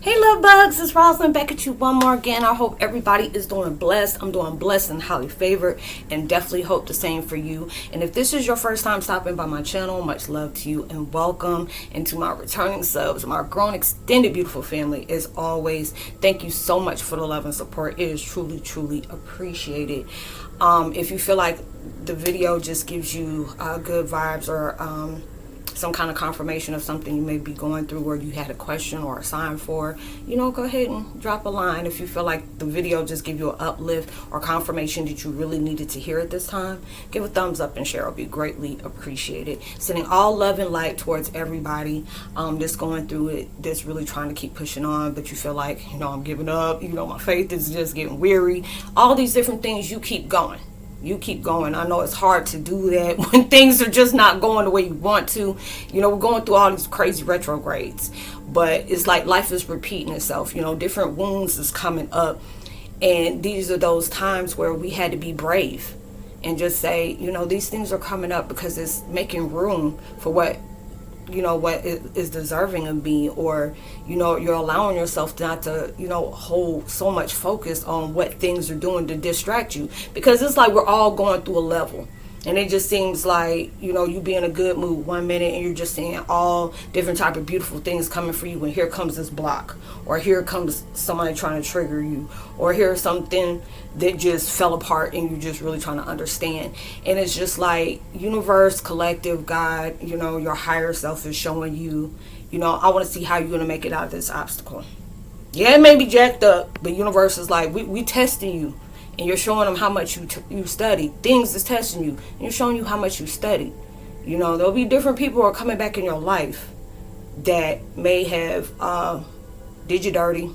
Hey love bugs, it's Roslynn back at you one more again. I hope everybody is doing blessed. I'm doing blessed and highly favored, and definitely hope the same for you. And if this is your first time stopping by my channel, much love to you and welcome. And to my returning subs, my grown extended beautiful family, as always, thank you so much for the love and support. It is truly appreciated. If you feel like the video just gives you good vibes or some kind of confirmation of something you may be going through, or you had a question or a sign for, go ahead and drop a line. If you feel like the video just give you an uplift or confirmation that you really needed to hear at this time, give a thumbs up and share. It'll be greatly appreciated. Sending all love and light towards everybody that's going through it, that's really trying to keep pushing on, but you feel like, I'm giving up, my faith is just getting weary. All these different things, you keep going. You keep going. I know it's hard to do that when things are just not going the way you want to. We're going through all these crazy retrogrades, but it's like life is repeating itself. Different wounds is coming up, and these are those times where we had to be brave and just say, these things are coming up because it's making room for what is deserving of me, or you're allowing yourself not to hold so much focus on what things are doing to distract you, because it's like we're all going through a level, and it just seems like you be in a good mood one minute and you're just seeing all different type of beautiful things coming for you, and here comes this block, or here comes somebody trying to trigger you, or here's something that just fell apart and you're just really trying to understand. And it's just like universe, collective, God, your higher self is showing you, I want to see how you're going to make it out of this obstacle. Yeah, it may be jacked up, but universe is like, we testing you, and you're showing them how much you studied. Things is testing you, and you're showing you how much you studied. There'll be different people who are coming back in your life that may have did you dirty,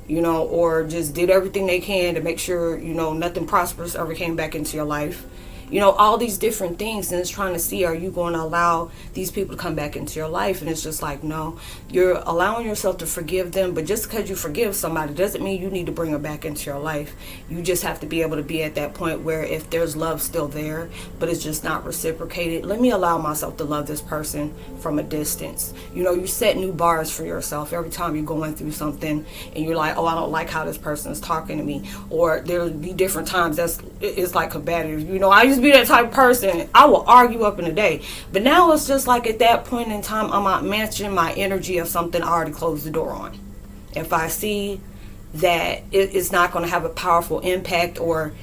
or just did everything they can to make sure, nothing prosperous ever came back into your life. All these different things, and it's trying to see, are you going to allow these people to come back into your life? And it's just like, no, you're allowing yourself to forgive them, but just because you forgive somebody doesn't mean you need to bring them back into your life. You just have to be able to be at that point where if there's love still there, but it's just not reciprocated, let me allow myself to love this person from a distance. You set new bars for yourself every time you're going through something and you're like, oh, I don't like how this person is talking to me. Or there'll be different times it's like combative. I used to be that type of person. I will argue up in the day, but now it's just like at that point in time, I'm not matching my energy of something I already closed the door on. If I see that it's not going to have a powerful impact, or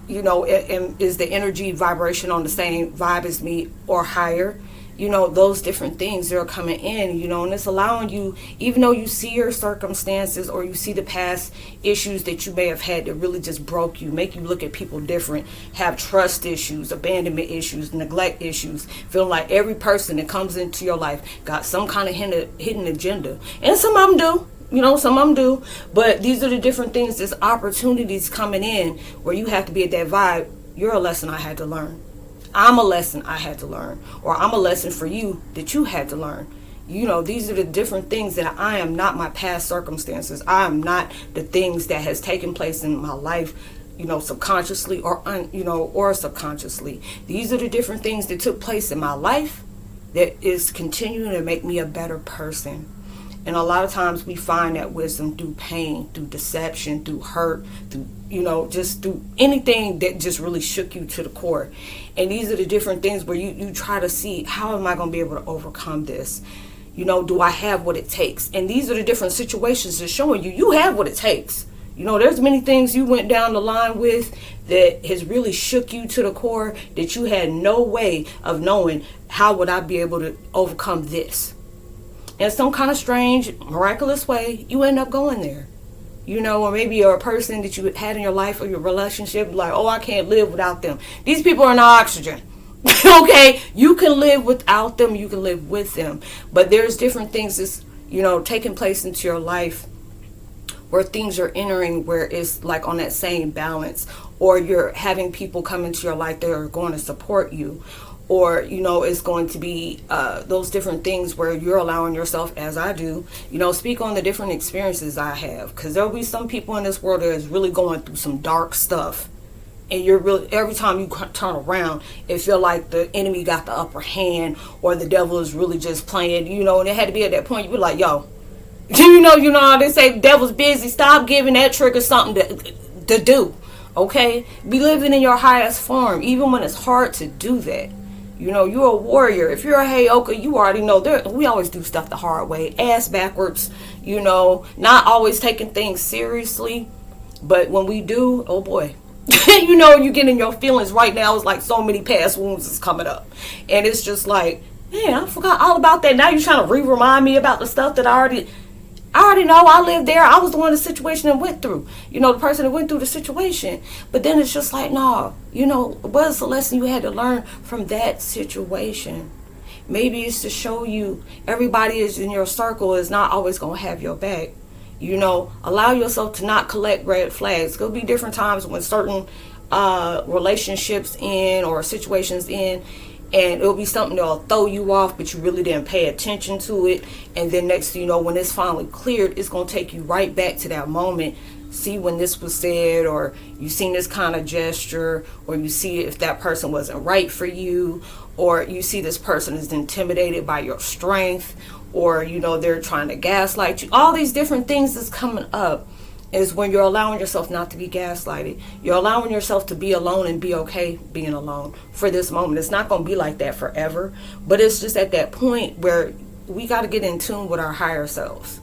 is the energy vibration on the same vibe as me or higher, those different things, they're coming in, and it's allowing you, even though you see your circumstances or you see the past issues that you may have had that really just broke you, make you look at people different, have trust issues, abandonment issues, neglect issues, feeling like every person that comes into your life got some kind of hidden agenda. And some of them do. Some of them do, but these are the different things, there's opportunities coming in where you have to be at that vibe. You're a lesson I had to learn. I'm a lesson I had to learn, or I'm a lesson for you that you had to learn. These are the different things that I am not my past circumstances. I am not the things that has taken place in my life, subconsciously or subconsciously. These are the different things that took place in my life that is continuing to make me a better person. And a lot of times we find that wisdom through pain, through deception, through hurt, through, just through anything that just really shook you to the core. And these are the different things where you try to see, how am I going to be able to overcome this? Do I have what it takes? And these are the different situations that's showing you have what it takes. There's many things you went down the line with that has really shook you to the core that you had no way of knowing, how would I be able to overcome this? In some kind of strange, miraculous way, you end up going there. Or maybe you're a person that you had in your life or your relationship, like, oh, I can't live without them. These people are not oxygen. Okay? You can live without them, you can live with them. But there's different things that's, taking place into your life where things are entering where it's like on that same balance. Or you're having people come into your life that are going to support you. Or, it's going to be those different things where you're allowing yourself, as I do, speak on the different experiences I have. Because there'll be some people in this world that is really going through some dark stuff. And you're really, every time you turn around, it feel like the enemy got the upper hand, or the devil is really just playing, and it had to be at that point, you be like, yo, You know how they say the devil's busy. Stop giving that trigger something to do. Okay? Be living in your highest form, even when it's hard to do that. You know, you're a warrior. If you're a Heyoka, you already know we always do stuff the hard way, ass backwards, you know, not always taking things seriously. But when we do, oh boy, you know, you get in your feelings right now. It's like so many past wounds is coming up. And it's just like, man, I forgot all about that. Now you're trying to remind me about the stuff that I already know. I lived there. I was the one in the situation that went through. You know, the person that went through the situation. But then it's just like, no, you know, what's the lesson you had to learn from that situation? Maybe it's to show you everybody is in your circle is not always going to have your back. You know, allow yourself to not collect red flags. There'll be different times when certain relationships in or situations in, and it'll be something that'll throw you off, but you really didn't pay attention to it. And then next thing you know, when it's finally cleared, it's going to take you right back to that moment. See when this was said, or you seen this kind of gesture, or you see if that person wasn't right for you, or you see this person is intimidated by your strength, or, you know, they're trying to gaslight you. All these different things that's coming up is when you're allowing yourself not to be gaslighted. You're allowing yourself to be alone and be okay being alone for this moment. It's not going to be like that forever, but it's just at that point where we got to get in tune with our higher selves.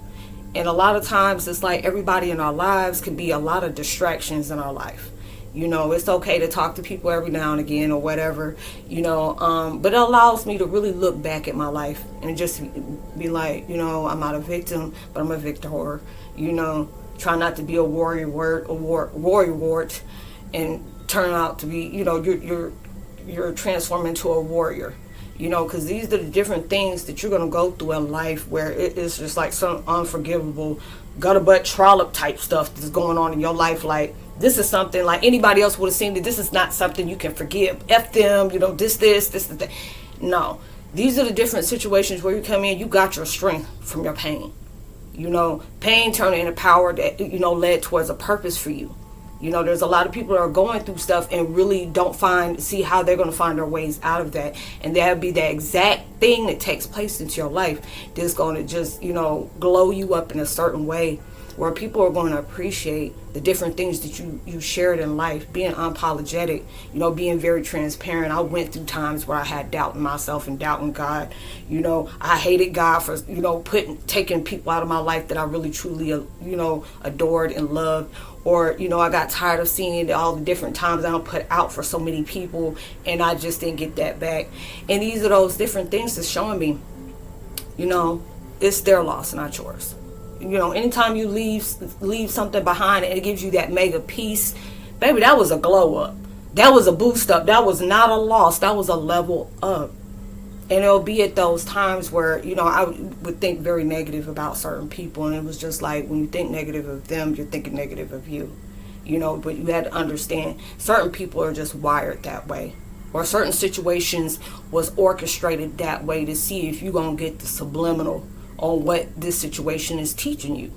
And a lot of times it's like everybody in our lives can be a lot of distractions in our life. You know, it's okay to talk to people every now and again or whatever, you know, but it allows me to really look back at my life and just be like, you know, I'm not a victim, but I'm a victor. You know, try not to be a warrior wart and turn out to be, you know, you're transforming into a warrior. You know, because these are the different things that you're going to go through in life where it is just like some unforgivable gutter butt trollop type stuff that's going on in your life. Like, this is something like anybody else would have seen that this is not something you can forgive. F them, you know, this, the thing. No, these are the different situations where you come in, you got your strength from your pain. You know, pain turned into power that, you know, led towards a purpose for you. You know, there's a lot of people that are going through stuff and really don't see how they're going to find their ways out of that. And that'll be the exact thing that takes place into your life that's going to just, you know, glow you up in a certain way where people are going to appreciate the different things that you shared in life, being unapologetic, you know, being very transparent. I went through times where I had doubt in myself and doubt in God. You know, I hated God for, you know, taking people out of my life that I really truly, you know, adored and loved. Or, you know, I got tired of seeing all the different times I don't put out for so many people and I just didn't get that back. And these are those different things that's showing me, you know, it's their loss, not yours. You know, anytime you leave something behind and it gives you that mega peace, baby, that was a glow up. That was a boost up. That was not a loss. That was a level up. And it'll be at those times where, you know, I would think very negative about certain people. And it was just like, when you think negative of them, you're thinking negative of you. You know, but you had to understand, certain people are just wired that way. Or certain situations was orchestrated that way to see if you're going to get the subliminal on what this situation is teaching you.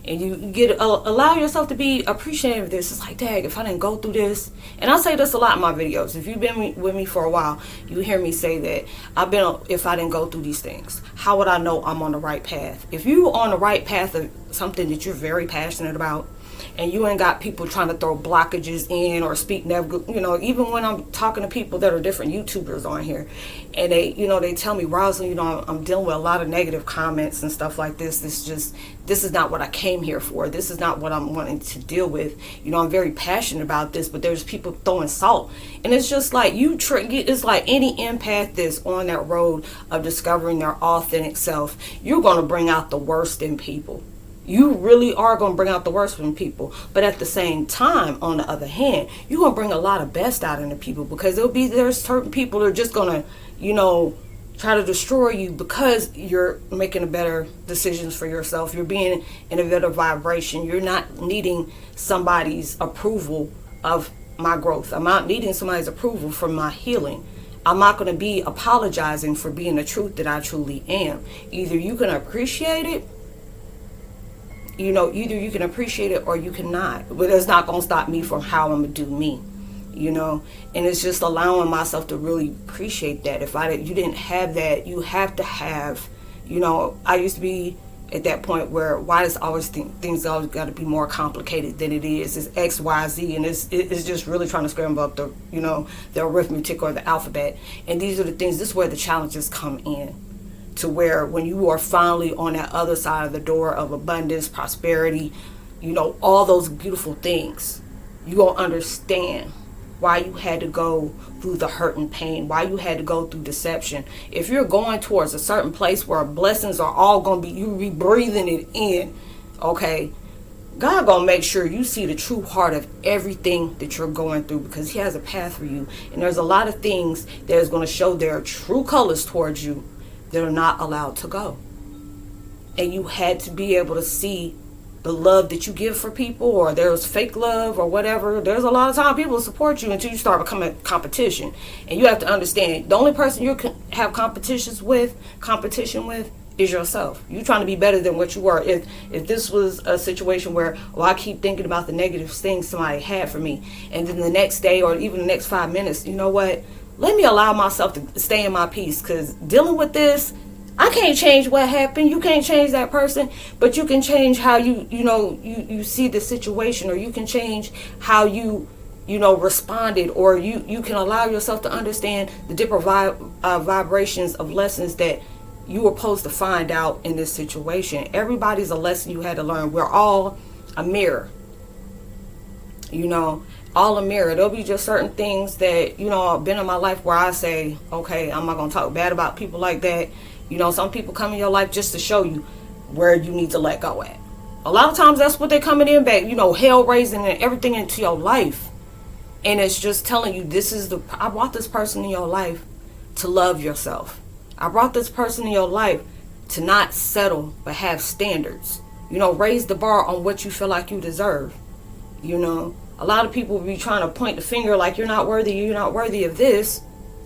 And you allow yourself to be appreciative of this. It's like, dang, if I didn't go through this. And I say this a lot in my videos. If you've been with me for a while, you hear me say that if I didn't go through these things, how would I know I'm on the right path? If you're on the right path of something that you're very passionate about, and you ain't got people trying to throw blockages in or speak negative, you know, even when I'm talking to people that are different YouTubers on here, and they tell me, Roslynn, you know, I'm dealing with a lot of negative comments and stuff like this. This is not what I came here for. This is not what I'm wanting to deal with. You know, I'm very passionate about this, but there's people throwing salt. And it's just like, it's like any empath that's on that road of discovering their authentic self, you're going to bring out the worst in people. You really are going to bring out the worst in people. But at the same time, on the other hand, you're going to bring a lot of best out in the people, because there's certain people that are just going to, you know, try to destroy you because you're making better decisions for yourself. You're being in a better vibration. You're not needing somebody's approval of my growth. I'm not needing somebody's approval for my healing. I'm not going to be apologizing for being the truth that I truly am. Either you can appreciate it, you know, either you can appreciate it or you cannot. But it's not going to stop me from how I'm going to do me, you know. And it's just allowing myself to really appreciate that. You didn't have that, you have to have, you know. I used to be at that point where why does always things always got to be more complicated than it is? It's X, Y, Z, and it's just really trying to scramble up the the arithmetic or the alphabet. And these are the things. This is where the challenges come in, to where when you are finally on that other side of the door of abundance, prosperity, all those beautiful things, you won't understand why you had to go through the hurt and pain, why you had to go through deception. If you're going towards a certain place where blessings are all going to be, you be breathing it in, okay, God going to make sure you see the true heart of everything that you're going through, because he has a path for you. And there's a lot of things that is going to show their true colors towards you that are not allowed to go. And you had to be able to see the love that you give for people, or there's fake love or whatever. There's a lot of time people support you until you start becoming competition. And you have to understand, the only person you can have competition with is yourself. You're trying to be better than what you were. If this was a situation where, I keep thinking about the negative things somebody had for me, and then the next day or even the next 5 minutes, you know what? Let me allow myself to stay in my peace, because dealing with this, I can't change what happened. You can't change that person, but you can change how you see the situation, or you can change how you responded, or you can allow yourself to understand the different vibrations of lessons that you were supposed to find out in this situation. Everybody's a lesson you had to learn. We're all a mirror, all a mirror. There'll be just certain things that have been in my life where I say, okay, I'm not gonna talk bad about people like that. Some people come in your life just to show you where you need to let go at. A lot of times that's what they're coming in back, hell raising and everything into your life. And it's just telling you, I brought this person in your life to love yourself. I brought this person in your life to not settle, but have standards. Raise the bar on what you feel like you deserve. A lot of people will be trying to point the finger like you're not worthy of this,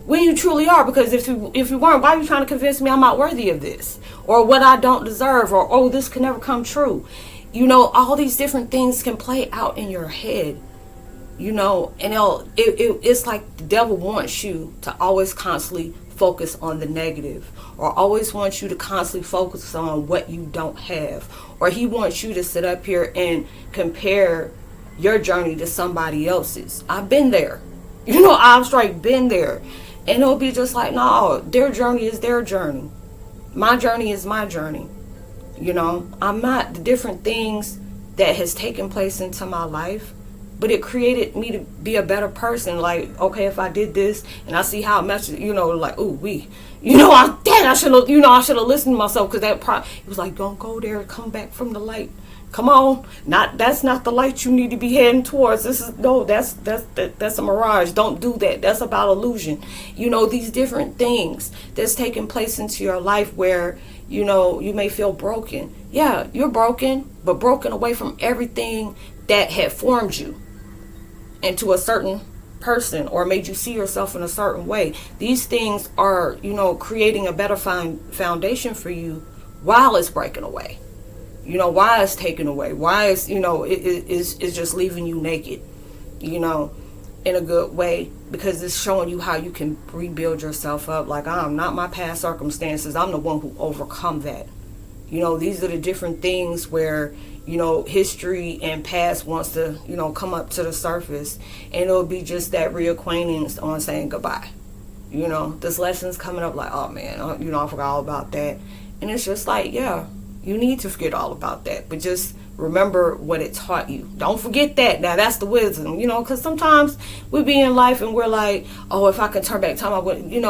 when you truly are. Because if you weren't, why are you trying to convince me I'm not worthy of this, or what I don't deserve, or this can never come true? All these different things can play out in your head, and it's like the devil wants you to always constantly focus on the negative, or always wants you to constantly focus on what you don't have, or he wants you to sit up here and compare your journey to somebody else's. I've been there. I've straight been there. And it'll be just like, no, their journey is their journey. My journey is my journey. I'm not the different things that has taken place into my life, but it created me to be a better person. Like, okay, if I did this and I see how it matches, like, I should have listened to myself, because it was like, don't go there, come back from the light. Come on, that's not the light you need to be heading towards. That's a mirage. Don't do that. That's about illusion. These different things that's taking place into your life where you may feel broken. Yeah, you're broken, but broken away from everything that had formed you into a certain person, or made you see yourself in a certain way. These things are creating a better foundation for you while it's breaking away. Why it's taken away, why it's, it's just leaving you naked, in a good way, because it's showing you how you can rebuild yourself up. Like, I'm not my past circumstances, I'm the one who overcome that. These are the different things where, history and past wants to, come up to the surface, and it'll be just that reacquaintance on saying goodbye. This lesson's coming up like, oh man, I forgot all about that. And it's just like, yeah, you need to forget all about that, but just remember what it taught you. Don't forget that. Now that's the wisdom, because sometimes we be in life and we're like, oh, if I can turn back time, I would, we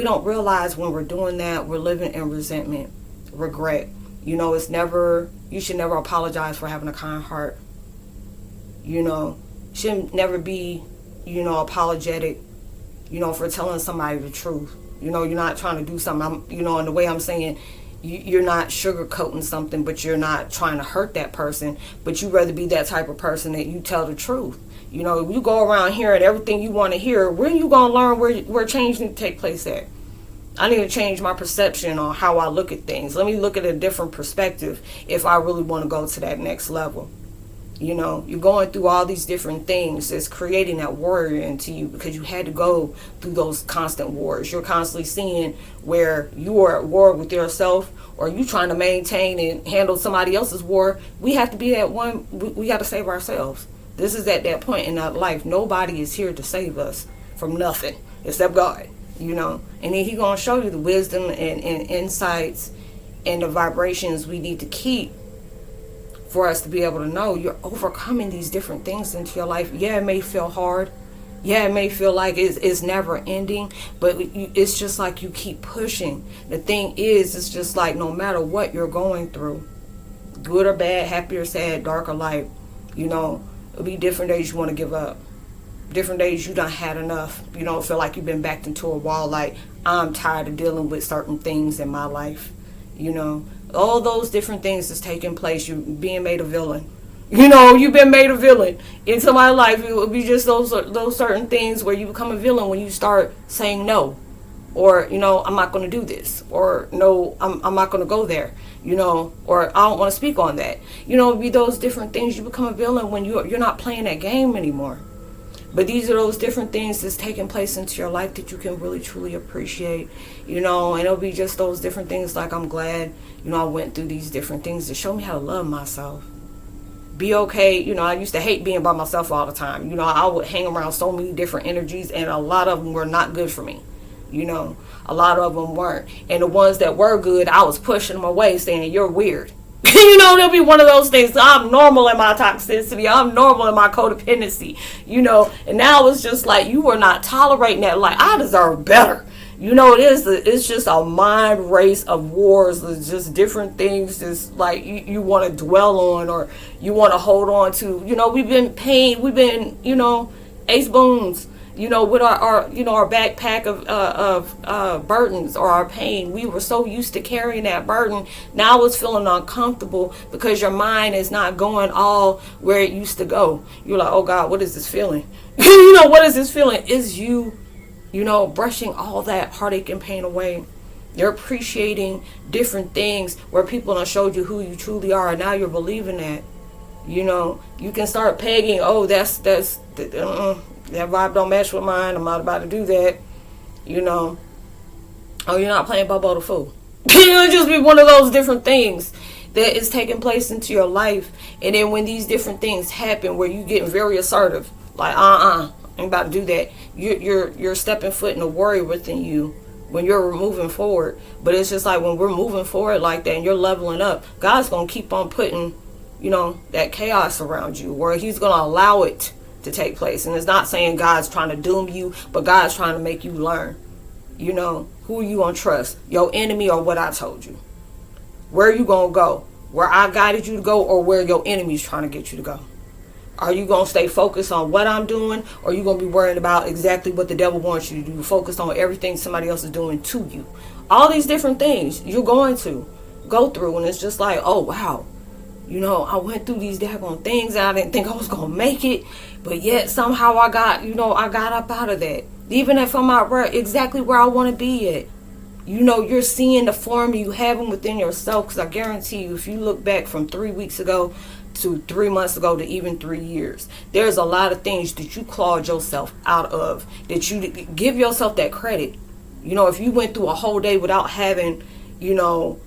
don't realize when we're doing that, we're living in resentment, regret. It's never, you should never apologize for having a kind heart. Shouldn't never be, apologetic, for telling somebody the truth. You're not trying to do something, in the way I'm saying, you're not sugarcoating something, but you're not trying to hurt that person, but you rather be that type of person that you tell the truth. You go around hearing everything you want to hear, when you going to learn where change needs to take place at? I need to change my perception on how I look at things. Let me look at a different perspective if I really want to go to that next level. You know, you're going through all these different things that's creating that warrior into you, because you had to go through those constant wars. You're constantly seeing where you are at war with yourself, or you trying to maintain and handle somebody else's war. We have to be at one. We got to save ourselves. This is at that point in our life. Nobody is here to save us from nothing except God, you know. And then He's going to show you the wisdom and insights and the vibrations we need to keep for us to be able to know you're overcoming these different things into your life. Yeah, it may feel hard. Yeah, it may feel like it's never ending, but it's just like you keep pushing. The thing is, it's just like no matter what you're going through, good or bad, happy or sad, dark or light, you know, it'll be different days you want to give up. Different days you done had enough. You don't feel like you've been backed into a wall, like I'm tired of dealing with certain things in my life, you know. All those different things that's taking place, you being made a villain. You know, you've been made a villain. In somebody's life, it will be just those certain things where you become a villain when you start saying no. Or, you know, I'm not going to do this. Or, no, I'm not going to go there. You know, or I don't want to speak on that. You know, it'll be those different things. You become a villain when you're not playing that game anymore. But these are those different things that's taking place into your life that you can really, truly appreciate, you know, and it'll be just those different things like I'm glad, you know, I went through these different things to show me how to love myself. Be okay. You know, I used to hate being by myself all the time. You know, I would hang around so many different energies, and a lot of them were not good for me. You know, a lot of them weren't. And the ones that were good, I was pushing them away saying, you're weird. You know, there'll be one of those things. I'm normal in my toxicity. I'm normal in my codependency. You know, and now it's just like you were not tolerating that. Like, I deserve better. You know, it's just a mind race of wars. It's just different things just like you want to dwell on or you want to hold on to. You know, we've been pain. We've been, you know, ace boons. You know, with our you know, our backpack of burdens or our pain. We were so used to carrying that burden. Now it's feeling uncomfortable because your mind is not going all where it used to go. You're like, oh God, what is this feeling? You know, what is this feeling? Is you know, brushing all that heartache and pain away. You're appreciating different things where people have showed you who you truly are, and now you're believing that. You know, you can start pegging, oh, that vibe don't match with mine. I'm not about to do that. You know. Oh, you're not playing Bobo the Fool. It'll just be one of those different things that is taking place into your life. And then when these different things happen where you getting very assertive, like, I ain't about to do that. You're stepping foot in the warrior within you when you're moving forward. But it's just like when we're moving forward like that and you're leveling up, God's going to keep on putting, you know, that chaos around you, where He's going to allow it to take place. And it's not saying God's trying to doom you, but God's trying to make you learn. You know, who you gonna trust, your enemy or what I told you? Where you gonna go? Where I guided you to go, or where your enemy's trying to get you to go? Are you gonna stay focused on what I'm doing, or are you gonna be worrying about exactly what the devil wants you to do, focused on everything somebody else is doing to you? All these different things you're going to go through, and it's just like, oh wow, you know, I went through these daggone things and I didn't think I was gonna make it, but yet somehow I got up out of that. Even if I'm not exactly where I want to be at, you know, you're seeing the form you having within yourself. Because I guarantee you, if you look back from 3 weeks ago to 3 months ago to even 3 years, there's a lot of things that you clawed yourself out of, that you give yourself that credit. You know, if you went through a whole day without having, you know,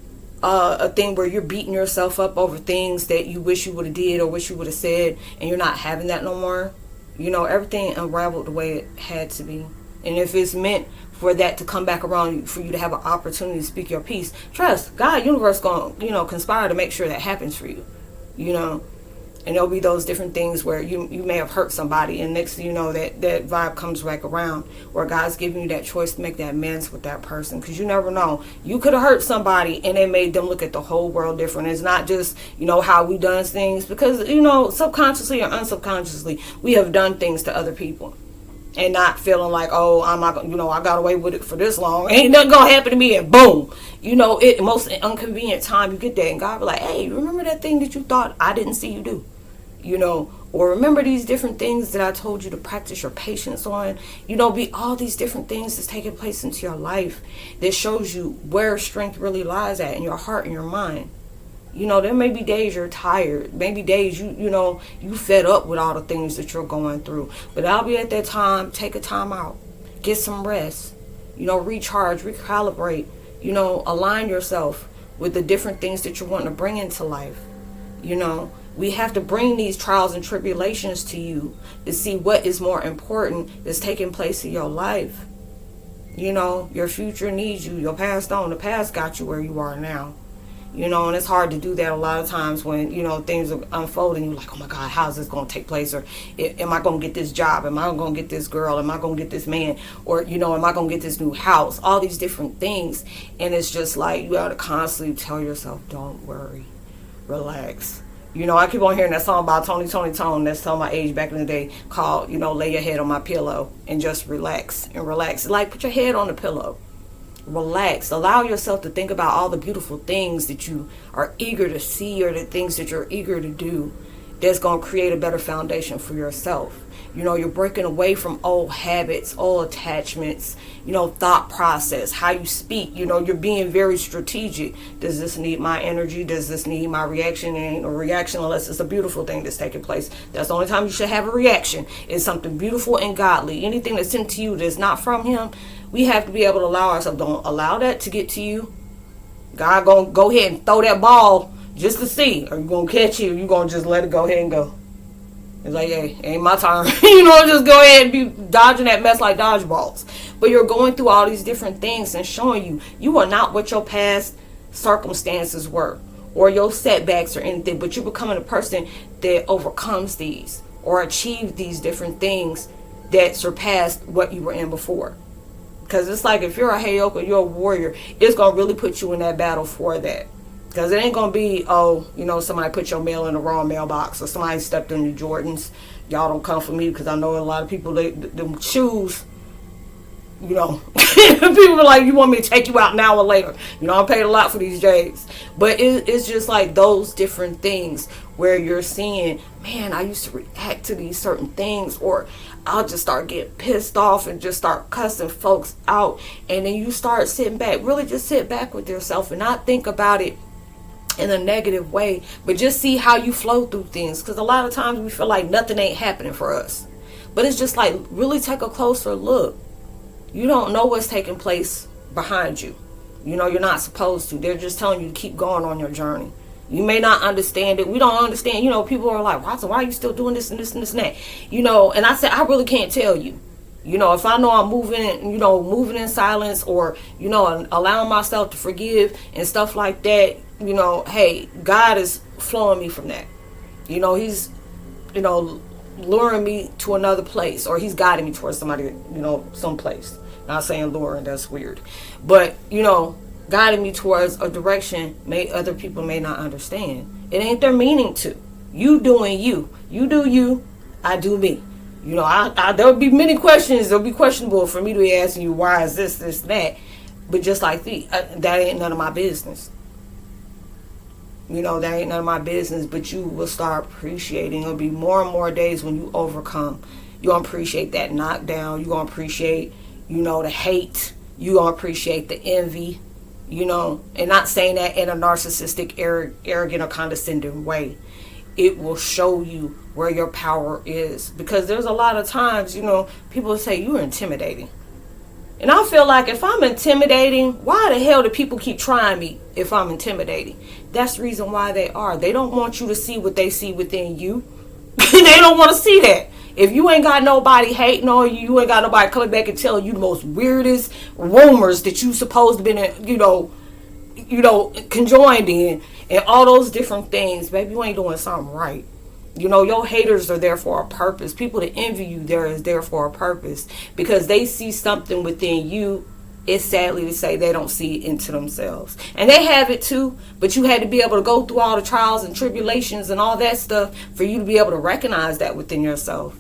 a thing where you're beating yourself up over things that you wish you would have did or wish you would have said, and you're not having that no more, you know, everything unraveled the way it had to be. And if it's meant for that to come back around, for you to have an opportunity to speak your piece, trust God, universe going to, you know, conspire to make sure that happens for you, you know. And there'll be those different things where you may have hurt somebody, and next thing you know, that vibe comes back around, where God's giving you that choice to make that amends with that person. Because you never know. You could have hurt somebody, and it made them look at the whole world different. It's not just, you know, how we done things. Because, you know, subconsciously or unsubconsciously, we have done things to other people. And not feeling like, oh, I'm not, you know, I got away with it for this long. Ain't nothing going to happen to me, and boom. You know, it most inconvenient time you get that, and God be like, hey, remember that thing that you thought I didn't see you do? You know, or remember these different things that I told you to practice your patience on. You know, be all these different things that's taking place into your life that shows you where strength really lies at in your heart and your mind. You know, there may be days you're tired. Maybe days you fed up with all the things that you're going through. But I'll be at that time, take a time out. Get some rest. You know, recharge, recalibrate. You know, align yourself with the different things that you're wanting to bring into life. You know, we have to bring these trials and tribulations to you to see what is more important that's taking place in your life. You know, your future needs you. Your past don't. The past got you where you are now. You know, and it's hard to do that a lot of times when, you know, things are unfolding. You're like, oh my God, how's this going to take place? Or am I going to get this job? Am I going to get this girl? Am I going to get this man? Or, you know, am I going to get this new house? All these different things. And it's just like, you got to constantly tell yourself, don't worry, relax. You know, I keep on hearing that song by Tony Tone, that's telling my age back in the day, called, you know, lay your head on my pillow and just relax and relax. Like, put your head on the pillow. Relax. Allow yourself to think about all the beautiful things that you are eager to see or the things that you're eager to do that's going to create a better foundation for yourself. You know, you're breaking away from old habits, old attachments, you know, thought process, how you speak. You know, you're being very strategic. Does this need my energy? Does this need my reaction? Ain't a reaction unless it's a beautiful thing that's taking place. That's the only time you should have a reaction. It's something beautiful and godly. Anything that's sent to you that's not from him, we have to be able to allow ourselves. Don't allow that to get to you. God gonna go ahead and throw that ball just to see. Are you gonna catch it, or you gonna just let it go ahead and go? It's like, hey, ain't my turn. You know, just go ahead and be dodging that mess like dodgeballs. But you're going through all these different things and showing you are not what your past circumstances were or your setbacks or anything, but you're becoming a person that overcomes these or achieved these different things that surpassed what you were in before. Because it's like, if you're a Heyoka, you're a warrior, it's going to really put you in that battle for that. Because it ain't going to be, oh, you know, somebody put your mail in the wrong mailbox or somebody stepped in your Jordans. Y'all don't come for me, because I know a lot of people, them shoes, you know, people are like, you want me to take you out now or later? You know, I paid a lot for these J's. But it's just like those different things where you're seeing, man, I used to react to these certain things, or I'll just start getting pissed off and just start cussing folks out. And then you start sitting back, really just sit back with yourself and not think about it in a negative way, but just see how you flow through things. Because a lot of times we feel like nothing ain't happening for us. But it's just like, really take a closer look. You don't know what's taking place behind you. You know, you're not supposed to. They're just telling you to keep going on your journey. You may not understand it. We don't understand. You know, people are like, why are you still doing this and this and this and that? You know, and I said, I really can't tell you. You know, if I know I'm moving in silence, or, you know, allowing myself to forgive and stuff like that, you know, hey, God is flowing me from that. You know, he's, you know, luring me to another place, or he's guiding me towards somebody, you know, someplace. Not saying luring, that's weird. But, you know, guiding me towards a direction other people may not understand. It ain't their meaning to. You doing you. You do you, I do me. You know, there would be many questions. It'll be questionable for me to be asking you, why is this, that? But just like that ain't none of my business. You know, that ain't none of my business. But you will start appreciating. It'll be more and more days when you overcome. You're going to appreciate that knockdown. You're going to appreciate, you know, the hate. You're going to appreciate the envy. You know, and not saying that in a narcissistic, arrogant, or condescending way. It will show you where your power is. Because there's a lot of times, you know, people say you're intimidating. And I feel like if I'm intimidating, why the hell do people keep trying me if I'm intimidating? That's the reason why they are. They don't want you to see what they see within you. They don't want to see that. If you ain't got nobody hating on you, you ain't got nobody coming back and telling you the most weirdest rumors that you supposed to be, you know, conjoined in, and all those different things, baby, you ain't doing something right. You know, your haters are there for a purpose. People that envy you is there for a purpose, because they see something within you. It's sadly to say they don't see it into themselves. And they have it too, but you had to be able to go through all the trials and tribulations and all that stuff for you to be able to recognize that within yourself.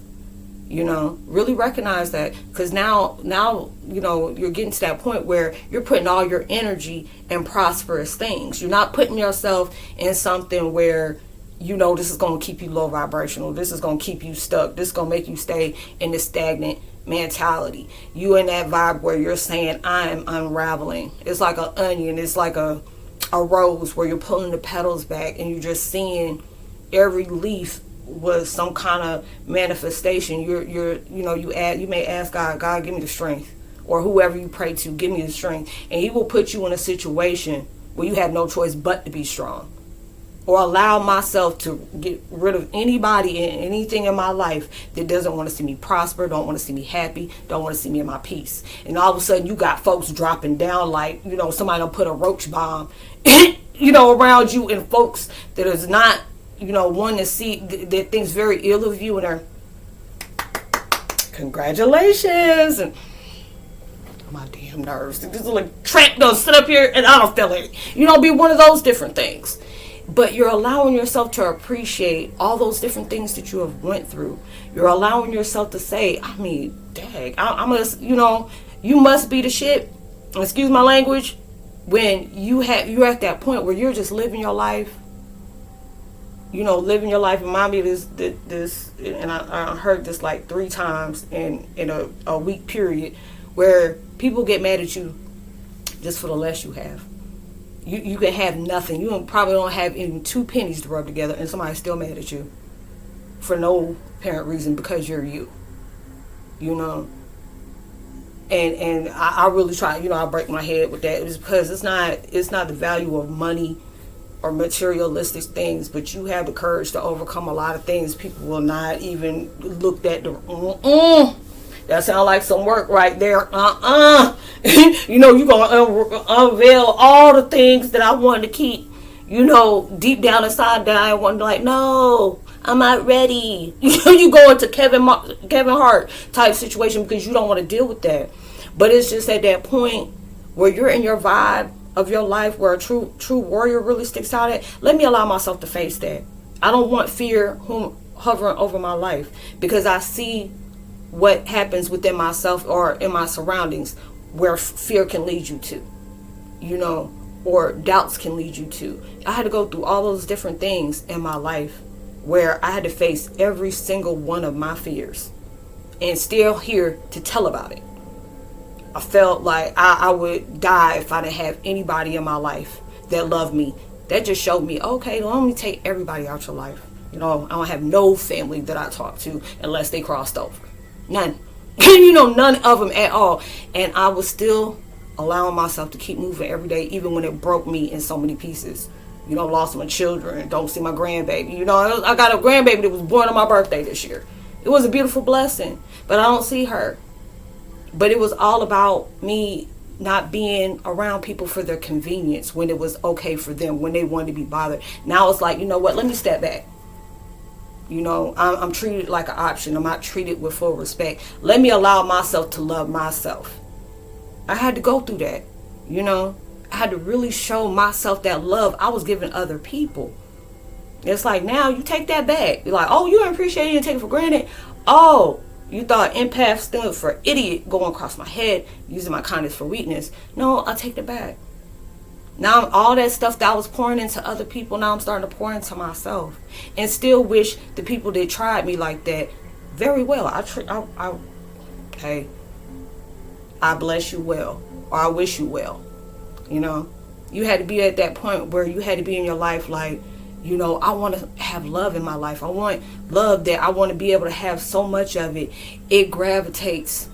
You know, really recognize that, because now, you know, you're getting to that point where you're putting all your energy in prosperous things. You're not putting yourself in something where, you know, this is going to keep you low vibrational. This is going to keep you stuck. This is going to make you stay in this stagnant mentality. You in that vibe where you're saying, I'm unraveling. It's like an onion. It's like a a rose where you're pulling the petals back and you're just seeing every leaf was some kind of manifestation. You may ask God, give me the strength, or whoever you pray to, give me the strength, and He will put you in a situation where you have no choice but to be strong. Or allow myself to get rid of anybody and anything in my life that doesn't want to see me prosper, don't want to see me happy, don't want to see me in my peace. And all of a sudden you got folks dropping down like, somebody done put a roach bomb, around you, and folks that is not, one to see, that thinks very ill of you and are, congratulations, and my damn nerves. This is like tramp gonna sit up here and I don't feel it. Be one of those different things. But you're allowing yourself to appreciate all those different things that you have went through. You're allowing yourself to say, dang, you must be the shit. Excuse my language. When you're at that point where you're just living your life. Living your life. Remind me of this, and I heard this like 3 times in a week period, where people get mad at you just for the less you have. You can have nothing. You probably don't have even 2 pennies to rub together, and somebody's still mad at you for no apparent reason, because you're you. And I really try. I break my head with that. It's because it's not the value of money or materialistic things, but you have the courage to overcome a lot of things. People will not even look at the. That sounds like some work right there. You're going to unveil all the things that I wanted to keep, deep down inside that I want to, like, no, I'm not ready. You go into Kevin Hart type situation because you don't want to deal with that. But it's just at that point where you're in your vibe of your life, where a true warrior really sticks out at. Let me allow myself to face that. I don't want fear hovering over my life, because I see what happens within myself or in my surroundings where fear can lead you to, or doubts can lead you to. I had to go through all those different things in my life where I had to face every single one of my fears, and still here to tell about it. I felt like I would die if I didn't have anybody in my life that loved me. That just showed me, okay, let me take everybody out your life. I don't have no family that I talk to unless they crossed over. None. None of them at all. And I was still allowing myself to keep moving every day, even when it broke me in so many pieces. Lost my children, don't see my grandbaby. I got a grandbaby that was born on my birthday this year. It was a beautiful blessing, but I don't see her. But it was all about me not being around people for their convenience when it was okay for them, when they wanted to be bothered. Now it's like, let me step back. I'm treated like an option. I'm not treated with full respect. Let me allow myself to love myself. I had to go through that. I had to really show myself that love I was giving other people. It's like, now you take that back. You're like, oh, you don't appreciate it and take it for granted. Oh, you thought empath stood for idiot going across my head, using my kindness for weakness. No, I take it back. Now all that stuff that I was pouring into other people, now I'm starting to pour into myself, and still wish the people that tried me like that very well. I bless you well, or I wish you well. You had to be at that point where you had to be in your life like, I want to have love in my life. I want love that I want to be able to have so much of it. It gravitates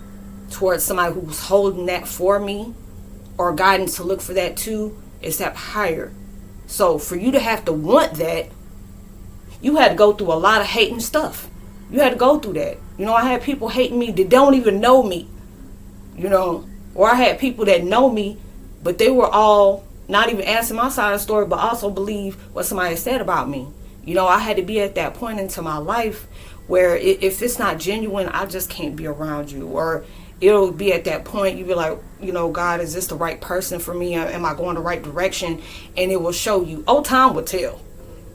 towards somebody who's holding that for me, or guidance to look for that too, except higher. So for you to have to want that, you had to go through a lot of hating stuff. You had to go through that. I had people hating me that don't even know me. Or I had people that know me, but they were all not even answering my side of the story, but also believe what somebody said about me. I had to be at that point into my life where if it's not genuine, I just can't be around you. Or it'll be at that point, you be like, God, is this the right person for me? Am I going the right direction? And it will show you. Oh, time will tell.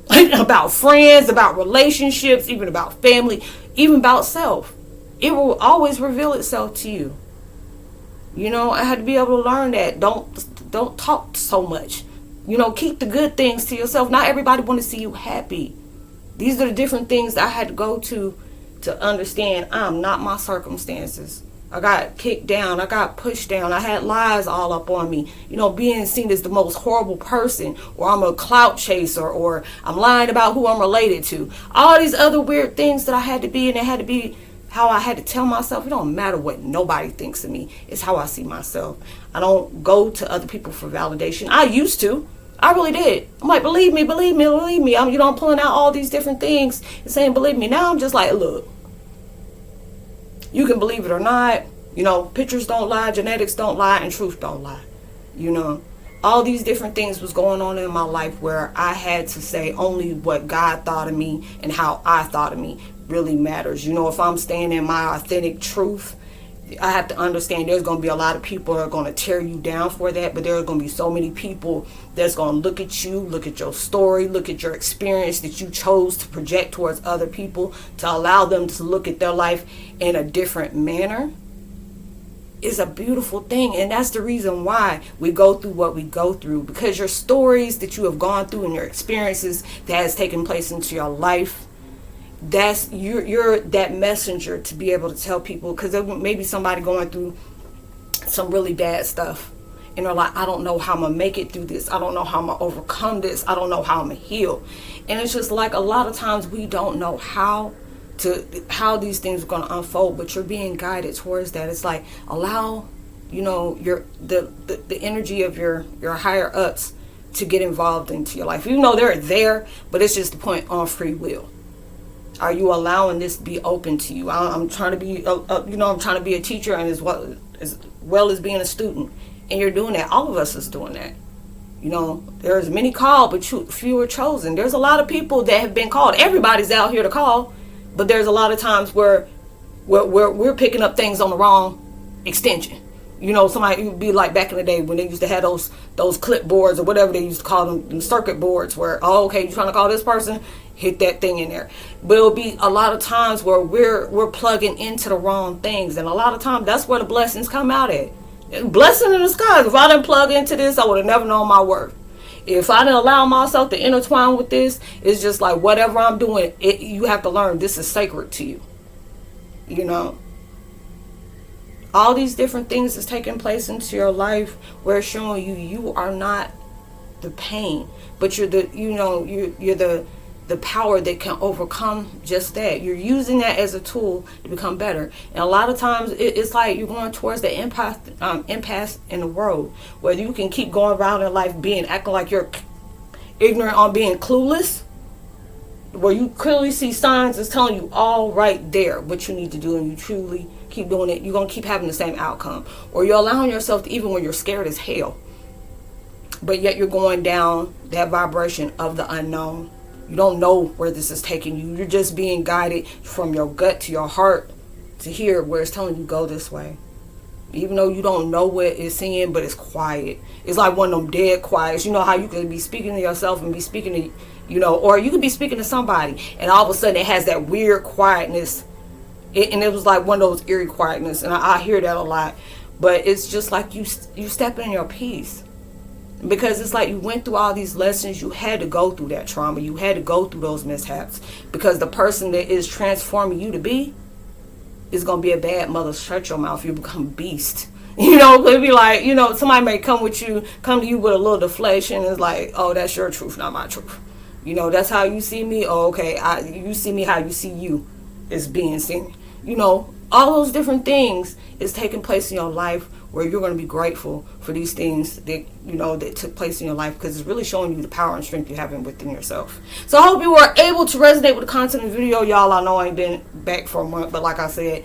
About friends, about relationships, even about family, even about self. It will always reveal itself to you. I had to be able to learn that. Don't talk so much. Keep the good things to yourself. Not everybody want to see you happy. These are the different things that I had to go to understand I'm not my circumstances. I got kicked down. I got pushed down. I had lies all up on me. You know, being seen as the most horrible person, or I'm a clout chaser, or I'm lying about who I'm related to. All these other weird things that I had to be, and it had to be how I had to tell myself. It don't matter what nobody thinks of me. It's how I see myself. I don't go to other people for validation. I used to. I really did. I'm like, believe me, believe me, believe me. I'm pulling out all these different things and saying, believe me. Now I'm just like, look. You can believe it or not. You know, pictures don't lie, genetics don't lie, and truth don't lie. You know, all these different things was going on in my life where I had to say only what God thought of me and how I thought of me really matters. You know, if I'm staying in my authentic truth, I have to understand there's going to be a lot of people that are going to tear you down for that, but there's going to be so many people that's going to look at you, look at your story, look at your experience that you chose to project towards other people, to allow them to look at their life in a different manner. Is a beautiful thing. And that's the reason why we go through what we go through, because your stories that you have gone through and your experiences that has taken place into your life, that's you're that messenger to be able to tell people, because there may be somebody going through some really bad stuff and they're like, I don't know how I'm gonna make it through this, I don't know how I'm gonna overcome this, I don't know how I'm gonna heal. And it's just like a lot of times we don't know how these things are gonna unfold, but you're being guided towards that. It's like, allow, you know, the energy of your higher ups to get involved into your life, even though they're there, but it's just the point on free will. Are you allowing this to be open to you? I'm trying to be, I'm trying to be a teacher, and as well as being a student. And you're doing that. All of us is doing that. You know, there's many called, but few are chosen. There's a lot of people that have been called. Everybody's out here to call, but there's a lot of times where we're picking up things on the wrong extension. You know, somebody, it would be like back in the day when they used to have those clipboards or whatever they used to call them circuit boards, where, oh, okay, you're trying to call this person, hit that thing in there. But it'll be a lot of times where we're plugging into the wrong things, and a lot of times that's where the blessings come out at. Blessing in the skies. If I didn't plug into this, I would have never known my worth. If I didn't allow myself to intertwine with this, it's just like whatever I'm doing, you have to learn this is sacred to you. You know, all these different things is taking place into your life where it's showing you are not the pain, but you're the power that can overcome just that. You're using that as a tool to become better. And a lot of times it's like you're going towards the impasse in the world, where you can keep going around in life acting like you're ignorant on being clueless, where you clearly see signs that's telling you all right there what you need to do, and you truly keep doing it, you're going to keep having the same outcome. Or you're allowing yourself to, even when you're scared as hell, but yet you're going down that vibration of the unknown. You don't know where this is taking you. You're just being guided from your gut to your heart to hear where it's telling you go this way. Even though you don't know what it's saying, but it's quiet. It's like one of them dead quiets. You know how you can be speaking to yourself and be speaking to, or you could be speaking to somebody, and all of a sudden it has that weird quietness. And it was like one of those eerie quietness. And I hear that a lot. But it's just like you step in your peace. Because it's like you went through all these lessons. You had to go through that trauma. You had to go through those mishaps. Because the person that is transforming you to be is going to be a bad mother. Shut your mouth. You become a beast. It'd be like, somebody may come to you with a little deflation. It's like, oh, that's your truth, not my truth. That's how you see me. Oh, okay. You see me how you see you is being seen. All those different things is taking place in your life, where you're going to be grateful for these things that that took place in your life, because it's really showing you the power and strength you have within yourself. So I hope you were able to resonate with the content of the video, y'all. I know I ain't been back for a month, but like I said,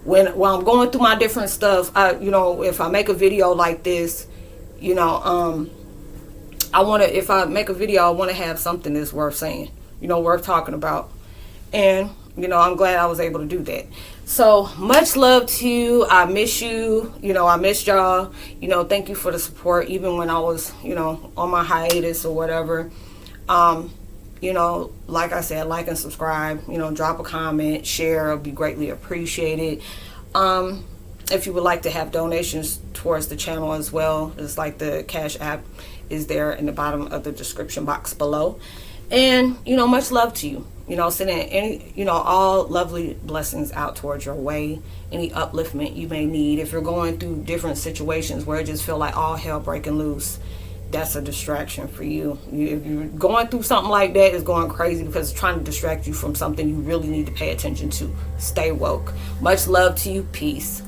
when I'm going through my different stuff, if I make a video like this, if I make a video, I want to have something that's worth saying, worth talking about. And I'm glad I was able to do that. So much love to you. I miss you. I missed y'all. Thank you for the support, even when I was, on my hiatus or whatever. Like I said, like and subscribe, drop a comment, share, it'll be greatly appreciated. If you would like to have donations towards the channel as well, it's like the Cash App is there in the bottom of the description box below. And, much love to you. Sending any, all lovely blessings out towards your way. Any upliftment you may need. If you're going through different situations where it just feel like all hell breaking loose, that's a distraction for you. If you're going through something like that, it's going crazy because it's trying to distract you from something you really need to pay attention to. Stay woke. Much love to you. Peace.